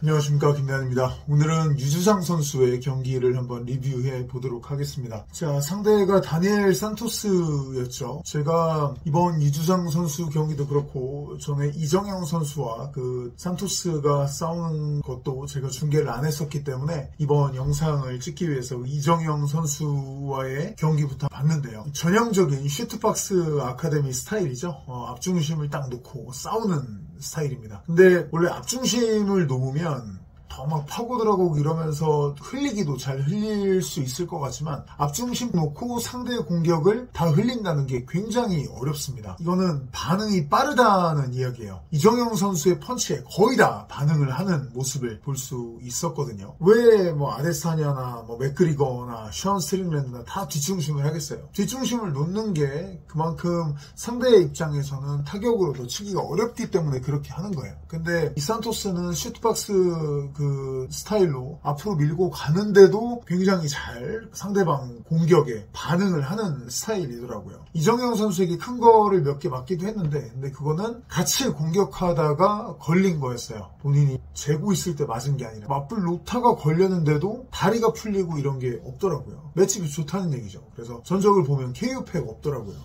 안녕하십니까, 김대한입니다. 오늘은 유주상 선수의 경기를 한번 리뷰해 보도록 하겠습니다. 자, 상대가 다니엘 산토스였죠. 제가 이번 유주상 선수 경기도 그렇고 전에 이정영 선수와 그 산토스가 싸우는 것도 제가 중계를 안 했었기 때문에 이번 영상을 찍기 위해서 이정영 선수와의 경기부터 봤는데요. 전형적인 슈트박스 아카데미 스타일이죠. 앞중심을 딱 놓고 싸우는 스타일입니다. 근데 원래 앞중심을 놓으면 더 막 파고 들어가고 이러면서 흘리기도 잘 흘릴 수 있을 것 같지만 앞중심 놓고 상대의 공격을 다 흘린다는 게 굉장히 어렵습니다. 이거는 반응이 빠르다는 이야기예요. 이정영 선수의 펀치에 거의 다 반응을 하는 모습을 볼 수 있었거든요. 왜 뭐 아데사냐나 뭐 맥그리거나 션 스트릭랜드나 다 뒷중심을 하겠어요. 뒷중심을 놓는 게 그만큼 상대의 입장에서는 타격으로 더 치기가 어렵기 때문에 그렇게 하는 거예요. 근데 이 산토스는 슈트박스 그 스타일로 앞으로 밀고 가는데도 굉장히 잘 상대방 공격에 반응을 하는 스타일이더라고요. 이정영 선수에게 큰 거를 몇 개 맞기도 했는데 근데 그거는 같이 공격하다가 걸린 거였어요. 본인이 재고 있을 때 맞은 게 아니라 맞불 놓다가 걸렸는데도 다리가 풀리고 이런 게 없더라고요. 매치비 좋다는 얘기죠. 그래서 전적을 보면 KO패가 없더라고요.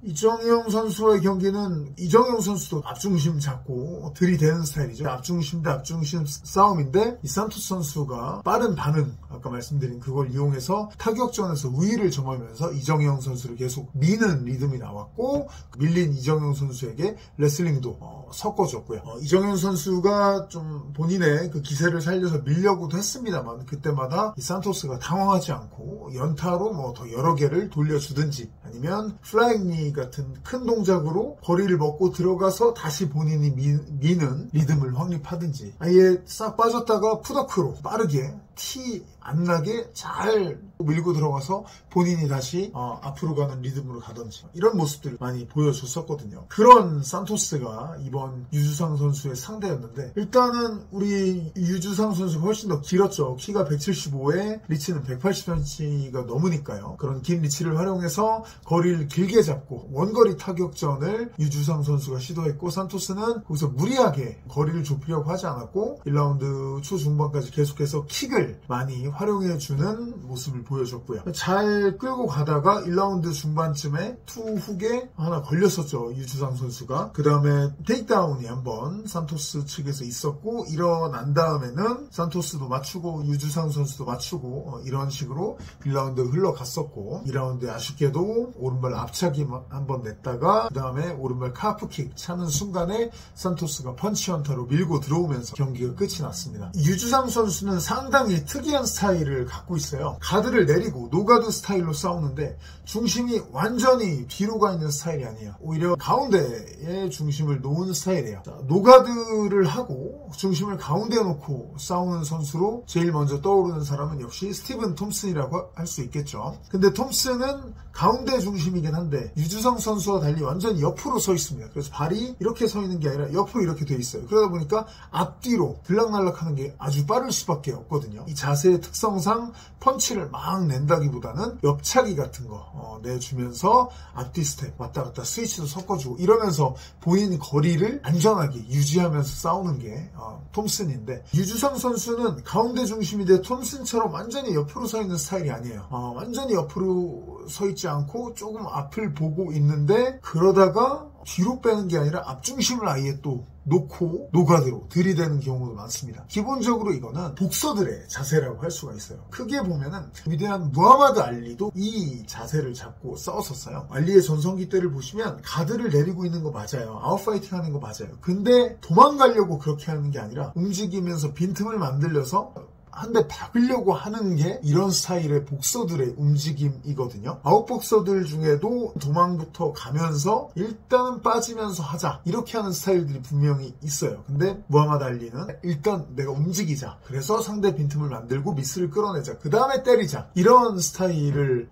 이정영 선수와의 경기는 이정영 선수도 앞중심 잡고 들이대는 스타일이죠. 앞중심 대 앞중심 싸움인데 이 산토스 선수가 빠른 반응, 아까 말씀드린 그걸 이용해서 타격전에서 우위를 점하면서 이정영 선수를 계속 미는 리듬이 나왔고 밀린 이정영 선수에게 레슬링도 섞어줬고요. 이정영 선수가 좀 본인의 그 기세를 살려서 밀려고도 했습니다만 그때마다 이 산토스가 당황하지 않고 연타로 뭐 더 여러 개를 돌려주든지 아니면 플라잉니 같은 큰 동작으로 거리를 먹고 들어가서 다시 본인이 미는 리듬을 확립하든지 아예 싹 빠졌다가 푸더크로 빠르게 티 안 나게 잘 밀고 들어가서 본인이 다시 앞으로 가는 리듬으로 가든지 이런 모습들을 많이 보여줬었거든요. 그런 산토스가 이번 유주상 선수의 상대였는데 일단은 우리 유주상 선수가 훨씬 더 길었죠. 키가 175에 리치는 180cm가 넘으니까요. 그런 긴 리치를 활용해서 거리를 길게 잡고 원거리 타격전을 유주상 선수가 시도했고 산토스는 거기서 무리하게 거리를 좁히려고 하지 않았고 1라운드 초중반까지 계속해서 킥을 많이 활용해주는 모습을 보여줬고요. 잘 끌고 가다가 1라운드 중반쯤에 투 훅에 하나 걸렸었죠. 유주상 선수가. 그 다음에 테이크다운이 한번 산토스 측에서 있었고 일어난 다음에는 산토스도 맞추고 유주상 선수도 맞추고 이런 식으로 1라운드 흘러갔었고 2라운드에 아쉽게도 오른발 앞차기 한번 냈다가 그 다음에 오른발 카프킥 차는 순간에 산토스가 펀치 연타로 밀고 들어오면서 경기가 끝이 났습니다. 유주상 선수는 상당히 특이한 스타일을 갖고 있어요. 가드를 내리고 노가드 스타일로 싸우는데 중심이 완전히 뒤로 가 있는 스타일이 아니에요. 오히려 가운데에 중심을 놓은 스타일이에요. 노가드를 하고 중심을 가운데에 놓고 싸우는 선수로 제일 먼저 떠오르는 사람은 역시 스티븐 톰슨이라고 할 수 있겠죠. 근데 톰슨은 가운데 중심이긴 한데 유주상 선수와 달리 완전히 옆으로 서 있습니다. 그래서 발이 이렇게 서 있는 게 아니라 옆으로 이렇게 돼 있어요. 그러다 보니까 앞뒤로 들락날락하는 게 아주 빠를 수밖에 없거든요. 이 자세의 특성상 펀치를 막 낸다기보다는 옆차기 같은 거 내주면서 앞뒤 스텝 왔다 갔다 스위치도 섞어주고 이러면서 본인 거리를 안전하게 유지하면서 싸우는 게 톰슨인데 유주상 선수는 가운데 중심인데 톰슨처럼 완전히 옆으로 서 있는 스타일이 아니에요. 완전히 옆으로 서 있지 않고 조금 앞을 보고 있는데 그러다가 뒤로 빼는 게 아니라 앞중심을 아예 또 놓고 노가드로 들이대는 경우도 많습니다. 기본적으로 이거는 복서들의 자세라고 할 수가 있어요. 크게 보면은 위대한 무하마드 알리도 이 자세를 잡고 싸웠었어요. 알리의 전성기 때를 보시면 가드를 내리고 있는 거 맞아요. 아웃파이팅 하는 거 맞아요. 근데 도망가려고 그렇게 하는 게 아니라 움직이면서 빈틈을 만들려서 한 대 박으려고 하는 게 이런 스타일의 복서들의 움직임이거든요. 아웃복서들 중에도 도망부터 가면서 일단은 빠지면서 하자 이렇게 하는 스타일들이 분명히 있어요. 근데 무하마드 알리는 일단 내가 움직이자 그래서 상대 빈틈을 만들고 미스를 끌어내자 그 다음에 때리자 이런 스타일의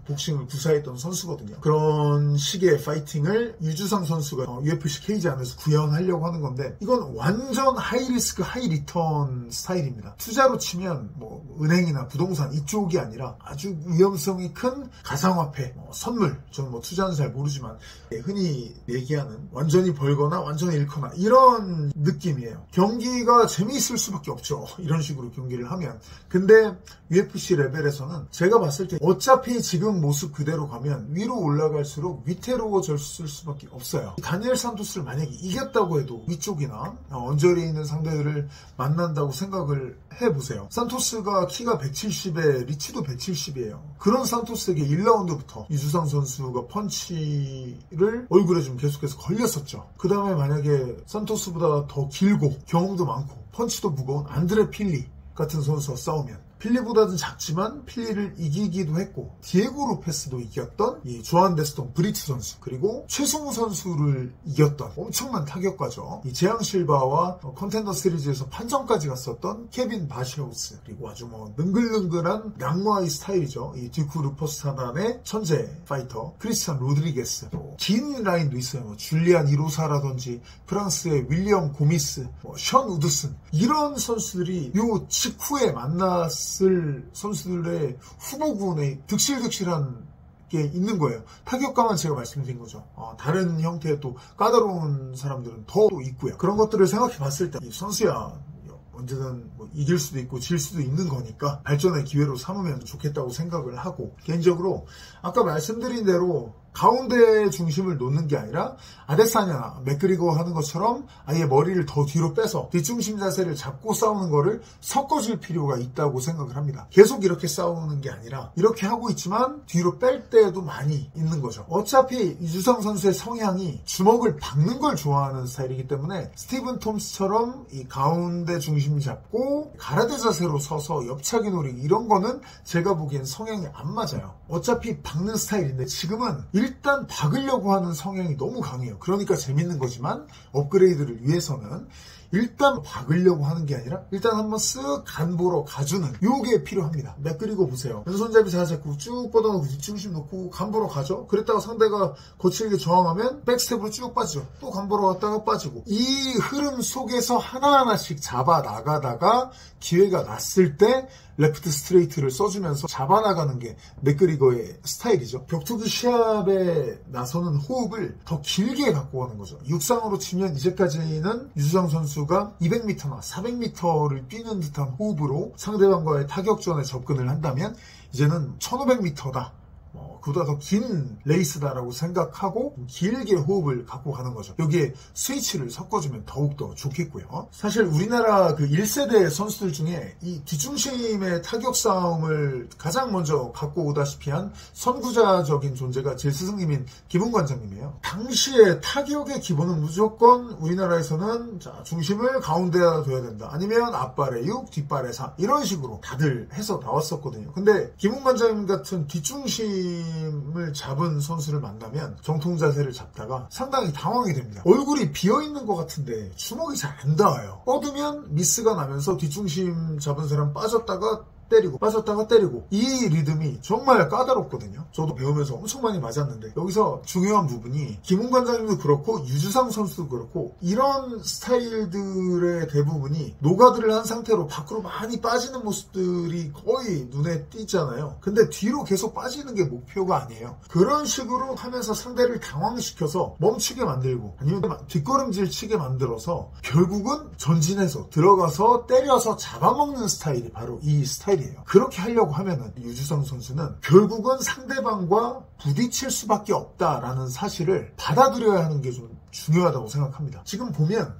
복싱을 구사했던 선수거든요. 그런 식의 파이팅을 유주상 선수가 UFC 케이지 안에서 구현하려고 하는 건데 이건 완전 하이리스크 하이리턴 스타일입니다. 투자로 치면 뭐 은행이나 부동산 이쪽이 아니라 아주 위험성이 큰 가상화폐, 선물, 저는 뭐 투자는 잘 모르지만 흔히 얘기하는 완전히 벌거나 완전히 잃거나 이런 느낌이에요. 경기가 재미있을 수밖에 없죠. 이런 식으로 경기를 하면. 근데 UFC 레벨에서는 제가 봤을 때 어차피 지금 모습 그대로 가면 위로 올라갈수록 위태로워졌을 수밖에 없어요. 다니엘 산토스를 만약에 이겼다고 해도 위쪽이나 언저리에 있는 상대들을 만난다고 생각을 해보세요. 산토스가 키가 170에 리치도 170이에요. 그런 산토스에게 1라운드부터 유주상 선수가 펀치를 얼굴에 좀 계속해서 걸렸었죠. 그 다음에 만약에 산토스보다 더 길고 경험도 많고 펀치도 무거운 안드레 필리 같은 선수와 싸우면 필리보다는 작지만 필리를 이기기도 했고 디에고 로페스도 이겼던 이 조한 데스톤 브리트 선수 그리고 최승우 선수를 이겼던 엄청난 타격가죠. 이 재앙 실바와 컨텐더 시리즈에서 판정까지 갔었던 케빈 바시오스 그리고 아주 뭐 능글능글한 양화의 스타일이죠. 이 듀크 루퍼스타단의 천재 파이터 크리스찬 로드리게스 긴 라인도 있어요. 뭐 줄리안 이로사라든지 프랑스의 윌리엄 고미스, 션 우드슨 이런 선수들이 요 직후에 만났을 선수들의 후보군에 득실득실한 게 있는 거예요. 타격감은 제가 말씀드린 거죠. 다른 형태의 또 까다로운 사람들은 더 있고요. 그런 것들을 생각해 봤을 때 이 선수야 언제든 뭐 이길 수도 있고 질 수도 있는 거니까 발전의 기회로 삼으면 좋겠다고 생각을 하고 개인적으로 아까 말씀드린 대로 가운데 중심을 놓는 게 아니라 아데사냐나 맥그리거 하는 것처럼 아예 머리를 더 뒤로 빼서 뒷중심 자세를 잡고 싸우는 거를 섞어줄 필요가 있다고 생각을 합니다. 계속 이렇게 싸우는 게 아니라 이렇게 하고 있지만 뒤로 뺄 때도 많이 있는 거죠. 어차피 유주상 선수의 성향이 주먹을 박는 걸 좋아하는 스타일이기 때문에 스티븐 톰스처럼 이 가운데 중심 잡고 가라데 자세로 서서 옆차기 노리기 이런 거는 제가 보기엔 성향이 안 맞아요. 어차피 박는 스타일인데 지금은 일단 박으려고 하는 성향이 너무 강해요. 그러니까 재밌는 거지만 업그레이드를 위해서는 일단 박으려고 하는 게 아니라 일단 한번 쓱 간보러 가주는 요게 필요합니다. 맥그리거 보세요. 왼손잡이 잡고 쭉 뻗어놓고 뒷중심 놓고 간보러 가죠. 그랬다가 상대가 거칠게 저항하면 백스텝으로 쭉 빠지죠. 또 간보러 갔다가 빠지고 이 흐름 속에서 하나하나씩 잡아 나가다가 기회가 났을 때 레프트 스트레이트를 써주면서 잡아나가는 게 맥그리거의 스타일이죠. 격투기 시합에 나서는 호흡을 더 길게 갖고 가는 거죠. 육상으로 치면 이제까지는 유주상 선수가 200m나 400m를 뛰는 듯한 호흡으로 상대방과의 타격전에 접근을 한다면 이제는 1500m다. 그보다 더 긴 레이스다라고 생각하고 길게 호흡을 갖고 가는 거죠. 여기에 스위치를 섞어주면 더욱더 좋겠고요. 사실 우리나라 그 1세대 선수들 중에 이 뒷중심의 타격 싸움을 가장 먼저 갖고 오다시피 한 선구자적인 존재가 제 스승님인 김웅 관장님이에요. 당시에 타격의 기본은 무조건 우리나라에서는 자, 중심을 가운데다 둬야 된다. 아니면 앞발에 6, 뒷발에 4 이런 식으로 다들 해서 나왔었거든요. 근데 김웅 관장님 같은 뒷중심을 잡은 선수를 만나면 정통 자세를 잡다가 상당히 당황이 됩니다. 얼굴이 비어있는 것 같은데 주먹이 잘 안 닿아요. 뻗으면 미스가 나면서 뒷중심 잡은 사람 빠졌다가 때리고 빠졌다가 때리고 이 리듬이 정말 까다롭거든요. 저도 배우면서 엄청 많이 맞았는데 여기서 중요한 부분이 김웅 관장님도 그렇고 유주상 선수도 그렇고 이런 스타일들의 대부분이 노가드를 한 상태로 밖으로 많이 빠지는 모습들이 거의 눈에 띄잖아요. 근데 뒤로 계속 빠지는 게 목표가 아니에요. 그런 식으로 하면서 상대를 당황시켜서 멈추게 만들고 아니면 뒷걸음질 치게 만들어서 결국은 전진해서 들어가서 때려서 잡아먹는 스타일이 바로 이 스타일 그렇게 하려고 하면은 유주상 선수는 결국은 상대방과 부딪힐 수밖에 없다라는 사실을 받아들여야 하는 게 좀 중요하다고 생각합니다. 지금 보면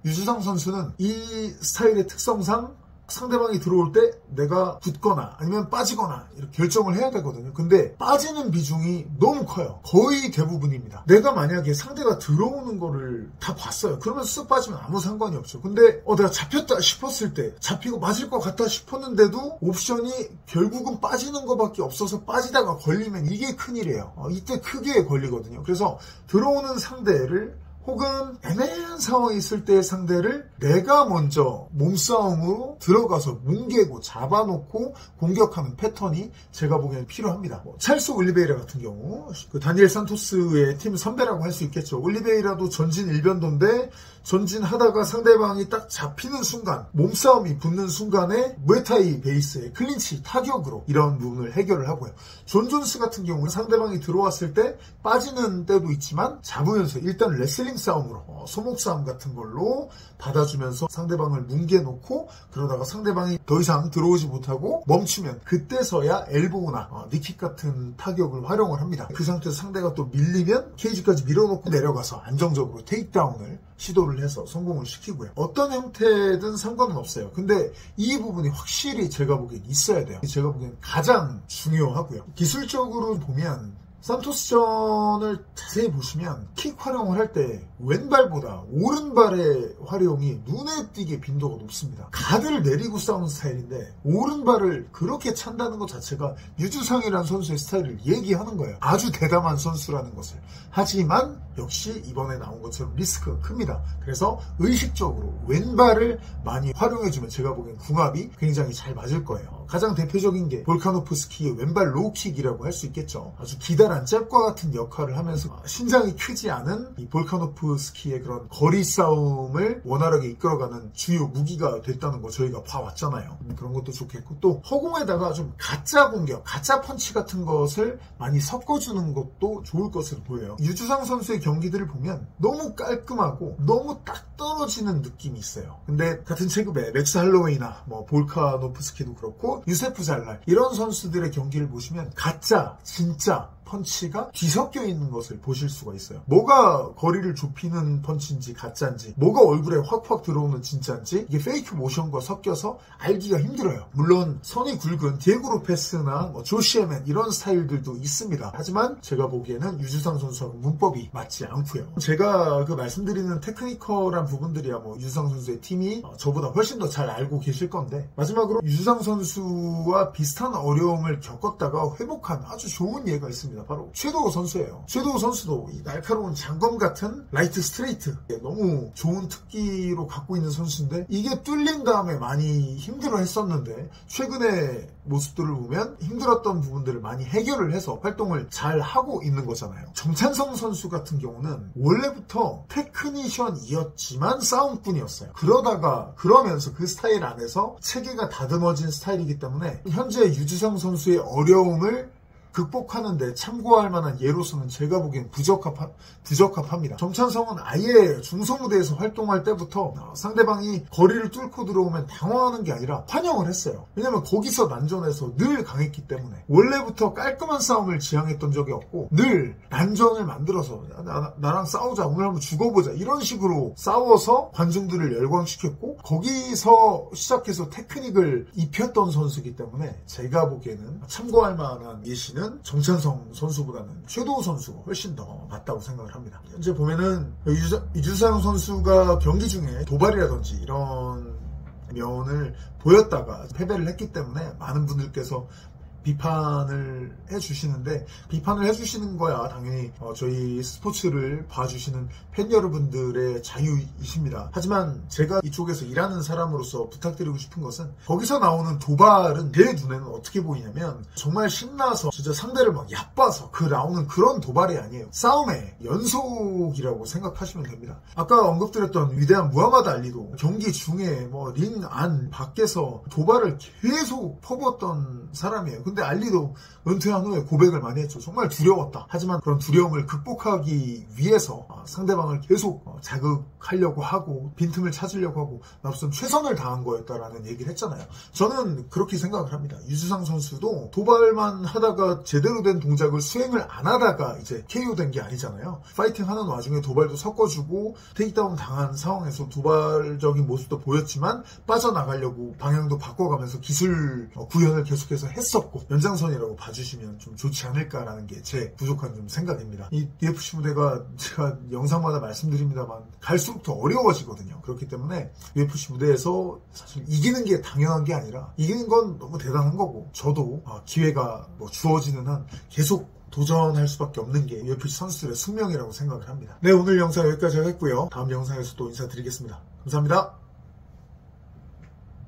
유주상 선수는 이 스타일의 특성상 상대방이 들어올 때 내가 붙거나 아니면 빠지거나 이렇게 결정을 해야 되거든요. 근데 빠지는 비중이 너무 커요. 거의 대부분입니다. 내가 만약에 상대가 들어오는 거를 다 봤어요. 그러면 쓱 빠지면 아무 상관이 없죠. 근데 내가 잡혔다 싶었을 때 잡히고 맞을 것 같다 싶었는데도 옵션이 결국은 빠지는 것밖에 없어서 빠지다가 걸리면 이게 큰일이에요. 이때 크게 걸리거든요. 그래서 들어오는 상대를 혹은 애매한 상황이 있을 때 상대를 내가 먼저 몸싸움으로 들어가서 뭉개고 잡아놓고 공격하는 패턴이 제가 보기에는 필요합니다. 찰스 올리베이라 같은 경우 그 다니엘 산토스의 팀 선배라고 할 수 있겠죠. 올리베이라도 전진 일변도인데 전진하다가 상대방이 딱 잡히는 순간 몸싸움이 붙는 순간에 무에타이 베이스의 클린치 타격으로 이런 부분을 해결을 하고요. 존 존스 같은 경우는 상대방이 들어왔을 때 빠지는 때도 있지만 잡으면서 일단 레슬링 싸움으로 소목 싸움 같은 걸로 받아주면서 상대방을 뭉개놓고 그러다가 상대방이 더 이상 들어오지 못하고 멈추면 그때서야 엘보우나 니킥 같은 타격을 활용을 합니다. 그 상태에서 상대가 또 밀리면 케이지까지 밀어놓고 내려가서 안정적으로 테이크다운을 시도를 해서 성공을 시키고요. 어떤 형태든 상관은 없어요. 근데 이 부분이 확실히 제가 보기엔 있어야 돼요. 제가 보기엔 가장 중요하고요. 기술적으로 보면 산토스전을 자세히 보시면 킥 활용을 할 때 왼발보다 오른발의 활용이 눈에 띄게 빈도가 높습니다. 가드를 내리고 싸우는 스타일인데 오른발을 그렇게 찬다는 것 자체가 유주상이라는 선수의 스타일을 얘기하는 거예요. 아주 대담한 선수라는 것을. 하지만 역시 이번에 나온 것처럼 리스크가 큽니다. 그래서 의식적으로 왼발을 많이 활용해주면 제가 보기엔 궁합이 굉장히 잘 맞을 거예요. 가장 대표적인 게 볼카노프스키의 왼발 로우킥이라고 할 수 있겠죠. 아주 기다란 잽과 같은 역할을 하면서 신장이 크지 않은 이 볼카노프스키의 그런 거리 싸움을 원활하게 이끌어가는 주요 무기가 됐다는 거 저희가 봐왔잖아요. 그런 것도 좋겠고 또 허공에다가 좀 가짜 공격, 가짜 펀치 같은 것을 많이 섞어주는 것도 좋을 것으로 보여요. 유주상 선수의 경기들을 보면 너무 깔끔하고 너무 딱 떨어지는 느낌이 있어요. 근데 같은 체급의 맥스 할로웨이나 볼카노프스키도 그렇고 유세프 잘랄 이런 선수들의 경기를 보시면 가짜, 진짜 펀치가 뒤섞여 있는 것을 보실 수가 있어요. 뭐가 거리를 좁히는 펀치인지 가짜인지, 뭐가 얼굴에 확확 들어오는 진짜인지 이게 페이크 모션과 섞여서 알기가 힘들어요. 물론 선이 굵은 디에고 로페스나 조시에맨 이런 스타일들도 있습니다. 하지만 제가 보기에는 유주상 선수하고 문법이 맞지 않고요. 제가 그 말씀드리는 테크니컬한 부분들이야 유주상 선수의 팀이 저보다 훨씬 더 잘 알고 계실 건데 마지막으로 유주상 선수와 비슷한 어려움을 겪었다가 회복한 아주 좋은 예가 있습니다. 바로 섀도우 선수예요. 섀도우 선수도 이 날카로운 장검 같은 라이트 스트레이트 너무 좋은 특기로 갖고 있는 선수인데 이게 뚫린 다음에 많이 힘들어 했었는데 최근에 모습들을 보면 힘들었던 부분들을 많이 해결을 해서 활동을 잘 하고 있는 거잖아요. 정찬성 선수 같은 경우는 원래부터 테크니션이었지만 싸움꾼이었어요. 그러면서 그 스타일 안에서 체계가 다듬어진 스타일이기 때문에 현재 유주상 선수의 어려움을 극복하는데 참고할 만한 예로서는 제가 보기엔 부적합합니다. 정찬성은 아예 중소무대에서 활동할 때부터 상대방이 거리를 뚫고 들어오면 당황하는 게 아니라 환영을 했어요. 왜냐면 거기서 난전에서 늘 강했기 때문에 원래부터 깔끔한 싸움을 지향했던 적이 없고 늘 난전을 만들어서 나랑 싸우자, 오늘 한번 죽어보자 이런 식으로 싸워서 관중들을 열광시켰고 거기서 시작해서 테크닉을 입혔던 선수이기 때문에 제가 보기에는 참고할 만한 예시는 정찬성 선수보다는 섀도우 선수가 훨씬 더 맞다고 생각을 합니다. 현재 보면은 유주상 선수가 경기 중에 도발이라든지 이런 면을 보였다가 패배를 했기 때문에 많은 분들께서 비판을 해주시는데 비판을 해주시는 거야 당연히 저희 스포츠를 봐주시는 팬 여러분들의 자유이십니다. 하지만 제가 이쪽에서 일하는 사람으로서 부탁드리고 싶은 것은 거기서 나오는 도발은 제 눈에는 어떻게 보이냐면 정말 신나서 진짜 상대를 막 얕봐서 나오는 그런 도발이 아니에요. 싸움의 연속이라고 생각하시면 됩니다. 아까 언급드렸던 위대한 무하마드 알리도 경기 중에 링 안 밖에서 도발을 계속 퍼부었던 사람이에요. 근데 알리도 은퇴한 후에 고백을 많이 했죠. 정말 두려웠다. 하지만 그런 두려움을 극복하기 위해서 상대방을 계속 자극하려고 하고 빈틈을 찾으려고 하고 나 무슨 최선을 다한 거였다라는 얘기를 했잖아요. 저는 그렇게 생각을 합니다. 유주상 선수도 도발만 하다가 제대로 된 동작을 수행을 안 하다가 이제 KO된 게 아니잖아요. 파이팅 하는 와중에 도발도 섞어주고 테이크다운 당한 상황에서 도발적인 모습도 보였지만 빠져나가려고 방향도 바꿔가면서 기술 구현을 계속해서 했었고 연장선이라고 봐주시면 좀 좋지 않을까라는 게 제 부족한 좀 생각입니다. 이 UFC 무대가 제가 영상마다 말씀드립니다만 갈수록 더 어려워지거든요. 그렇기 때문에 UFC 무대에서 사실 이기는 게 당연한 게 아니라 이기는 건 너무 대단한 거고 저도 기회가 주어지는 한 계속 도전할 수밖에 없는 게 UFC 선수들의 숙명이라고 생각을 합니다. 네, 오늘 영상 여기까지 하겠고요. 다음 영상에서 또 인사드리겠습니다. 감사합니다.